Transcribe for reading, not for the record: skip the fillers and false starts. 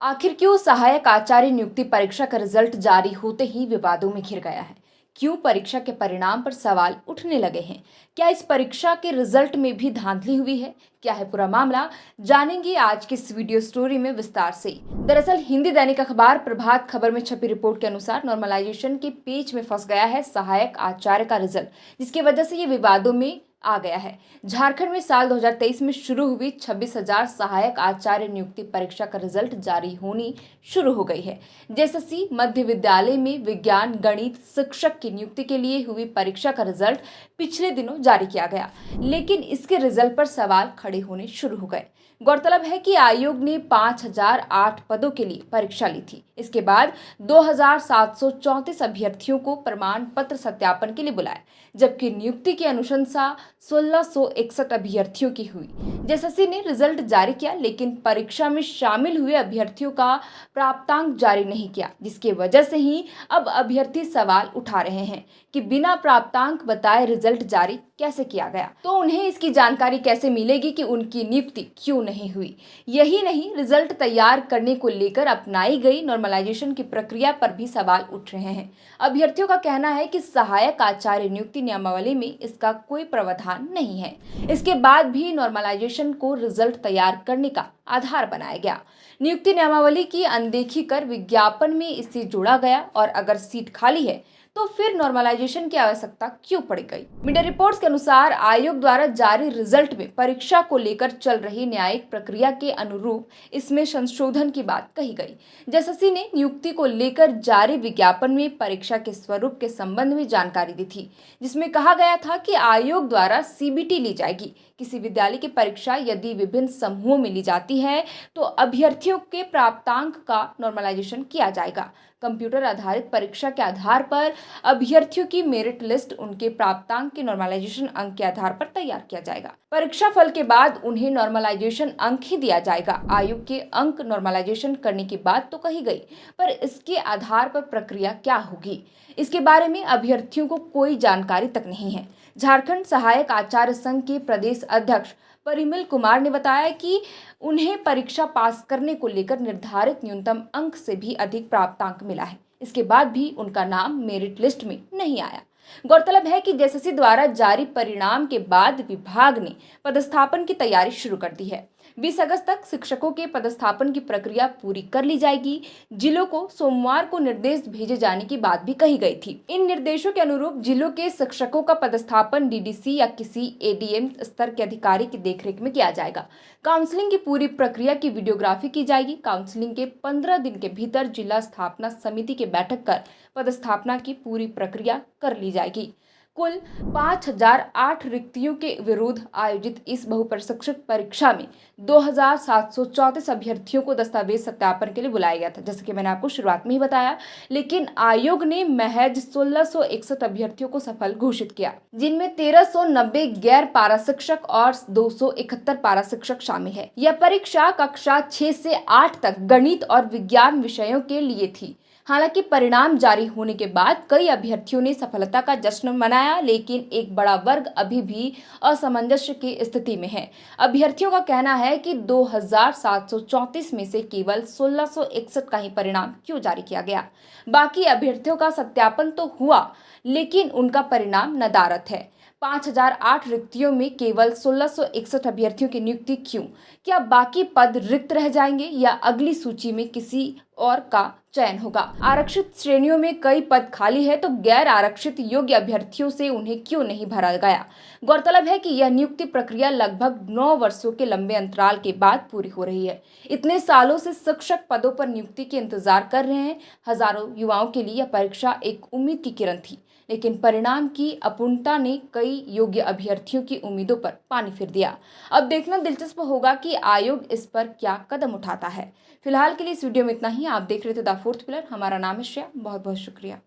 आखिर क्यों सहायक आचार्य नियुक्ति परीक्षा का रिजल्ट जारी होते ही विवादों में घिर गया है? क्यों परीक्षा के परिणाम पर सवाल उठने लगे हैं? क्या इस परीक्षा के रिजल्ट में भी धांधली हुई है? क्या है पूरा मामला? जानेंगे आज की इस वीडियो स्टोरी में विस्तार से। दरअसल हिंदी दैनिक अखबार प्रभात खबर में छपी रिपोर्ट के अनुसार नॉर्मलाइजेशन के पेच में फंस गया है सहायक आचार्य का रिजल्ट, जिसकी वजह से ये विवादों में आ गया है। झारखंड में साल 2023 में शुरू हुई 26,000 सहायक आचार्य नियुक्ति परीक्षा का रिजल्ट जारी होनी शुरू हो गई है। जेएसएससी मध्य विद्यालय में विज्ञान गणित शिक्षक की नियुक्ति के लिए हुई परीक्षा का रिजल्ट पिछले दिनों जारी किया गया, लेकिन इसके रिजल्ट पर सवाल खड़े होने शुरू हो गए। गौरतलब है कि आयोग ने 5,008 पदों के लिए परीक्षा ली थी। इसके बाद 2,734 अभ्यर्थियों को प्रमाण पत्र सत्यापन के लिए बुलाया, जबकि नियुक्ति की अनुशंसा 1,661 अभ्यर्थियों की हुई। जेएसएससी ने रिजल्ट जारी किया, लेकिन परीक्षा में शामिल हुए अभ्यर्थियों का प्राप्तांक जारी नहीं किया, जिसकी वजह से ही अब अभ्यर्थी सवाल उठा रहे हैं कि बिना प्राप्तांक बताए रिजल्ट जारी कैसे किया गया, तो उन्हें इसकी जानकारी कैसे मिलेगी कि उनकी नियुक्ति क्यों नहीं हुई। यही नहीं, रिजल्ट तैयार करने को लेकर अपनाई गई नॉर्मलाइजेशन की प्रक्रिया पर भी सवाल उठ रहे हैं। अभ्यर्थियों का कहना है कि सहायक आचार्य नियुक्ति नियमावली में इसका कोई प्रावधान नहीं है। इसके बाद भी नॉर्मलाइजेशन को रिजल्ट तैयार करने का आधार बनाया गया। नियुक्ति नियमावली की अनदेखी कर विज्ञापन में इसे जोड़ा गया, और अगर सीट खाली है तो फिर नॉर्मलाइजेशन की आवश्यकता क्यों पड़ गई? मीडिया रिपोर्ट्स के अनुसार आयोग द्वारा जारी रिजल्ट में परीक्षा को लेकर चल रही न्यायिक प्रक्रिया के अनुरूप इसमें संशोधन की बात कही गई। जेएसएससी ने नियुक्ति को लेकर जारी विज्ञापन में परीक्षा के स्वरूप के संबंध में जानकारी दी थी, जिसमें कहा गया था कि आयोग द्वारा सीबीटी ली जाएगी। किसी विद्यालय की परीक्षा यदि विभिन्न समूहों में ली जाती है तो अभ्यर्थियों के प्राप्तांक का नॉर्मलाइजेशन किया जाएगा। कंप्यूटर आधारित परीक्षा के आधार पर अभ्यर्थियों की मेरिट लिस्ट उनके प्राप्तांक के नॉर्मलाइजेशन अंक के आधार पर तैयार किया जाएगा। परीक्षा फल के बाद उन्हें नॉर्मलाइजेशन अंक ही दिया जाएगा। आयोग के अंक नॉर्मलाइजेशन करने की बात तो कही गई, पर इसके आधार पर प्रक्रिया क्या होगी, इसके बारे में अभ्यर्थियों को कोई जानकारी तक नहीं है। झारखंड सहायक आचार्य संघ के प्रदेश अध्यक्ष परिमल कुमार ने बताया कि उन्हें परीक्षा पास करने को लेकर निर्धारित न्यूनतम अंक से भी अधिक प्राप्तांक मिला है। इसके बाद भी उनका नाम मेरिट लिस्ट में नहीं आया। गौरतलब है कि जेएसएससी द्वारा जारी परिणाम के बाद विभाग ने पदस्थापन की तैयारी शुरू कर दी है। 20 अगस्त तक शिक्षकों के पदस्थापन की प्रक्रिया पूरी कर ली जाएगी। जिलों को सोमवार को निर्देश भेजे जाने की बात भी कही गई थी। इन निर्देशों के अनुरूप जिलों के शिक्षकों का पदस्थापन डीडीसी या किसी एडीएम स्तर के अधिकारी की देखरेख में किया जाएगा। काउंसलिंग की पूरी प्रक्रिया की वीडियोग्राफी की जाएगी। काउंसलिंग के 15 दिन के भीतर जिला स्थापना समिति की बैठक कर पदस्थापना की पूरी प्रक्रिया कर ली जाएगी। कुल 5,008 रिक्तियों के विरुद्ध आयोजित इस बहुप्रशिक्षक परीक्षा में 2,734 अभ्यर्थियों को दस्तावेज सत्यापन के लिए बुलाया गया था, जैसे कि मैंने आपको शुरुआत में ही बताया। लेकिन आयोग ने महज 1,661 अभ्यर्थियों को सफल घोषित किया, जिनमें 1,390 गैर पारा शिक्षक और 271 पारा शिक्षक शामिल है। यह परीक्षा कक्षा 6 से 8 तक गणित और विज्ञान विषयों के लिए थी। हालांकि परिणाम जारी होने के बाद कई अभ्यर्थियों ने सफलता का जश्न मनाया, लेकिन एक बड़ा वर्ग अभी भी असमंजस की स्थिति में है। अभ्यर्थियों का कहना है कि 2,734 में से केवल 1,661 का ही परिणाम क्यों जारी किया गया। बाकी अभ्यर्थियों का सत्यापन तो हुआ, लेकिन उनका परिणाम नदारद है। 5,008 रिक्तियों में केवल 1,661 अभ्यर्थियों की नियुक्ति क्यों? क्या बाकी पद रिक्त रह जाएंगे या अगली सूची में किसी और का चयन होगा? आरक्षित श्रेणियों में कई पद खाली है, तो गैर आरक्षित योग्य अभ्यर्थियों से उन्हें क्यों नहीं भरा गया? गौरतलब है कि यह नियुक्ति प्रक्रिया लगभग 9 वर्षों के लंबे अंतराल के बाद पूरी हो रही है। इतने सालों से शिक्षक पदों पर नियुक्ति के इंतजार कर रहे हैं हजारों युवाओं के लिए यह परीक्षा एक उम्मीद की किरण थी, लेकिन परिणाम की अपूर्णता ने कई योग्य अभ्यर्थियों की उम्मीदों पर पानी फिर दिया। अब देखना दिलचस्प होगा कि आयोग इस पर क्या कदम उठाता है। फिलहाल के लिए इस वीडियो में इतना ही। आप देख रहे थे द फोर्थ पिलर। हमारा नाम है श्रेया। बहुत बहुत शुक्रिया।